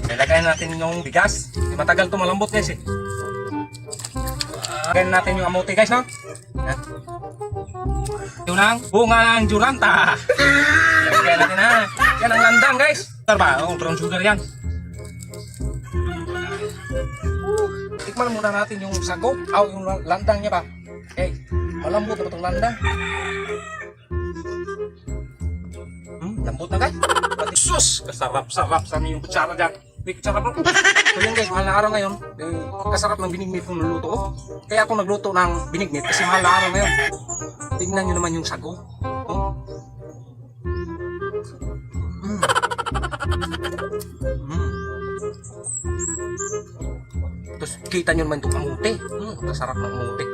Ilagay natin yung bigas. Matagal to malambot guys eh. Lagyan natin yung amote guys, no? Yan. Yun ang bunga ng juranta. Lagyan natin ha. Yan ang landang guys. Tarba, brown sugar yan. Tikman muna natin yung sago. Yung landang niya ba? Okay. Malambot na ba itong landang? Lambot na guys. Sus! Kasarap-sarap sa yung kutsara dyan. May kutsara bro. So yun guys, mahal na araw ngayon. Kasarap ng binigmit kong nuluto ko. Kaya ako nagluto ng binigmit kasi mahal na araw ngayon. Tingnan nyo naman yung sago. Oh. Tapos kita nyo naman itong kamote. Kasarap ng kamote.